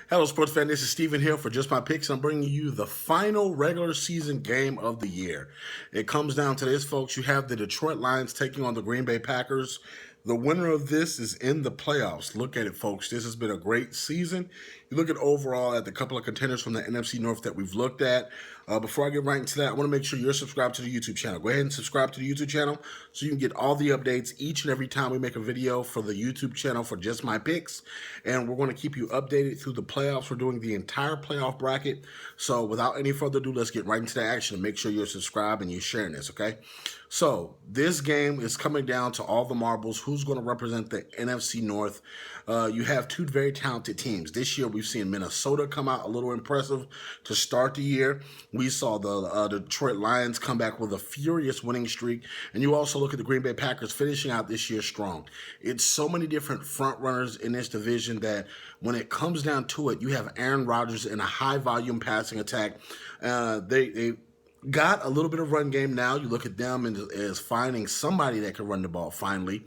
Hello, sports fan. This is Steven here for Just My Picks. I'm bringing you the final regular season game of the year. It comes down to this, folks. You have the Detroit Lions taking on the Green Bay Packers. The winner of this is in the playoffs. Look at it, folks. This has been a great season. You look at overall at the couple of contenders from the NFC North that we've looked at. Before I get right into that, I want to make sure you're subscribed to the YouTube channel. Go ahead and subscribe to the YouTube channel so you can get all the updates each and every time we make a video for the YouTube channel for Just My Picks. And we're going to keep you updated through the playoffs. We're doing the entire playoff bracket. So without any further ado, let's get right into the action and make sure you're subscribed and you're sharing this, okay? So this game is coming down to all the marbles. Who's going to represent the NFC North? You have two very talented teams. This year we've seen Minnesota come out a little impressive to start the year. We saw the Detroit Lions come back with a furious winning streak. And you also look at the Green Bay Packers finishing out this year strong. It's so many different front runners in this division that when it comes down to it, you have Aaron Rodgers in a high volume passing attack. They got a little bit of run game now. You look at them as finding somebody that can run the ball finally.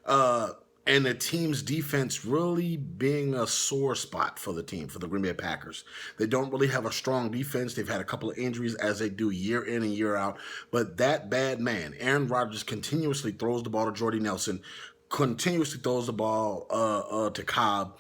And the team's defense really being a sore spot for the team, for the Green Bay Packers. They don't really have a strong defense. They've had a couple of injuries as they do year in and year out. But that bad man, Aaron Rodgers, continuously throws the ball to Jordy Nelson, continuously throws the ball to Cobb.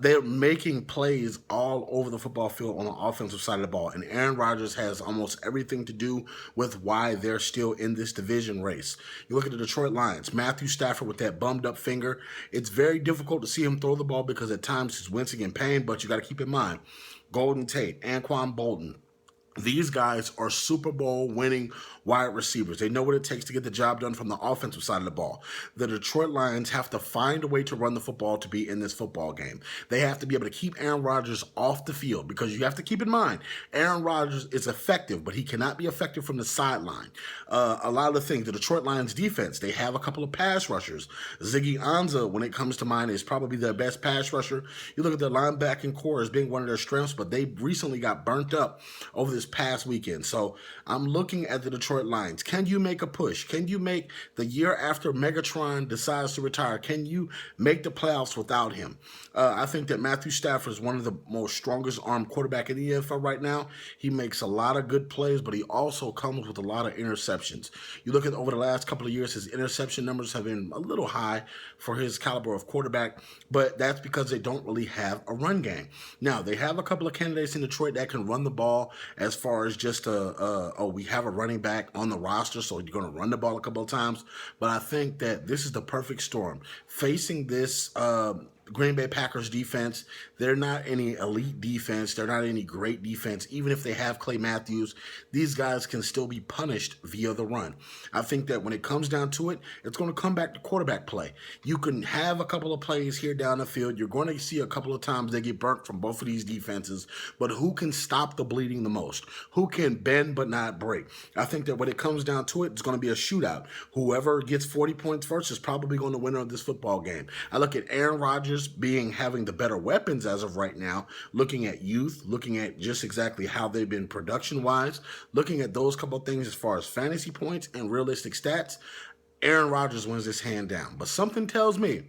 They're making plays all over the football field on the offensive side of the ball. And Aaron Rodgers has almost everything to do with why they're still in this division race. You look at the Detroit Lions, Matthew Stafford with that bummed up finger. It's very difficult to see him throw the ball because at times he's wincing in pain, but you got to keep in mind, Golden Tate, Anquan Bolden, these guys are Super Bowl winning wide receivers. They know what it takes to get the job done from the offensive side of the ball. The Detroit Lions have to find a way to run the football to be in this football game. They have to be able to keep Aaron Rodgers off the field because you have to keep in mind, Aaron Rodgers is effective, but he cannot be effective from the sideline. A lot of the things, the Detroit Lions defense, they have a couple of pass rushers. Ziggy Ansah, when it comes to mind, is probably their best pass rusher. You look at their linebacking core as being one of their strengths, but they recently got burnt up over this past weekend. So I'm looking at the Detroit Lions. Can you make a push? Can you make the year after Megatron decides to retire? Can you make the playoffs without him? I think that Matthew Stafford is one of the most strongest armed quarterback in the NFL right now. He makes a lot of good plays, but he also comes with a lot of interceptions. You look at over the last couple of years, his interception numbers have been a little high for his caliber of quarterback, but that's because they don't really have a run game. Now, they have a couple of candidates in Detroit that can run the ball as far as just we have a running back on the roster, so you're going to run the ball a couple of times. But I think that this is the perfect storm. Facing this Green Bay Packers defense, they're not any elite defense. They're not any great defense. Even if they have Clay Matthews, these guys can still be punished via the run. I think that when it comes down to it, it's going to come back to quarterback play. You can have a couple of plays here down the field. You're going to see a couple of times they get burnt from both of these defenses, but who can stop the bleeding the most? Who can bend but not break? I think that when it comes down to it, it's going to be a shootout. Whoever gets 40 points first is probably going to win on this football game. I look at Aaron Rodgers having the better weapons as of right now, looking at youth, looking at just exactly how they've been production-wise, looking at those couple of things as far as fantasy points and realistic stats, Aaron Rodgers wins this hand down. But something tells me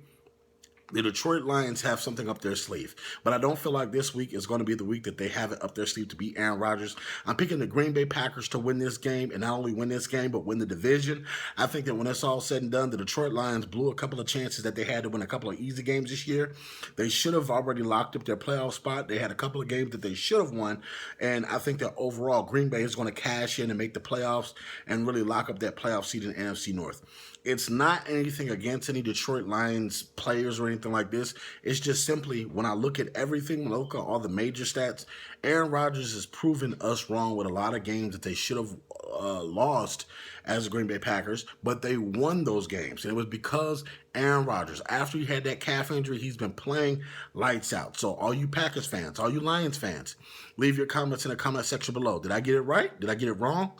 the Detroit Lions have something up their sleeve, but I don't feel like this week is going to be the week that they have it up their sleeve to beat Aaron Rodgers. I'm picking the Green Bay Packers to win this game, and not only win this game, but win the division. I think that when it's all said and done, the Detroit Lions blew a couple of chances that they had to win a couple of easy games this year. They should have already locked up their playoff spot. They had a couple of games that they should have won, and I think that overall Green Bay is going to cash in and make the playoffs and really lock up that playoff seed in the NFC North. It's not anything against any Detroit Lions players or anything like this. It's just simply when I look at everything, when I look at all the major stats, Aaron Rodgers has proven us wrong with a lot of games that they should have lost as the Green Bay Packers, but they won those games. And it was because Aaron Rodgers, after he had that calf injury, he's been playing lights out. So all you Packers fans, all you Lions fans, leave your comments in the comment section below. Did I get it right? Did I get it wrong?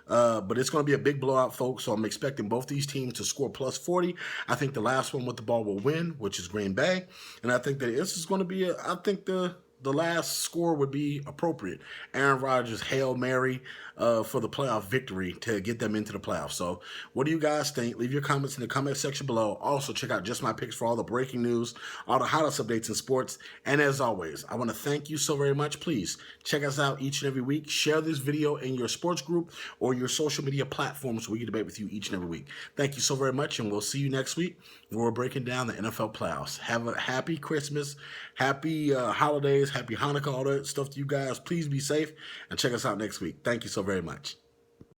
But it's going to be a big blowout, folks, so I'm expecting both these teams to score plus 40. I think the last one with the ball will win, which is Green Bay. And I think that this is going to be, I think the the last score would be appropriate. Aaron Rodgers, Hail Mary for the playoff victory to get them into the playoffs. So what do you guys think? Leave your comments in the comment section below. Also, check out Just My Picks for all the breaking news, all the hottest updates in sports. And as always, I want to thank you so very much. Please check us out each and every week. Share this video in your sports group or your social media platforms so we can debate with you each and every week. Thank you so very much, and we'll see you next week where we're breaking down the NFL playoffs. Have a happy Christmas, happy holidays, happy Hanukkah, all that stuff to you guys. Please be safe and check us out next week. Thank you so very much.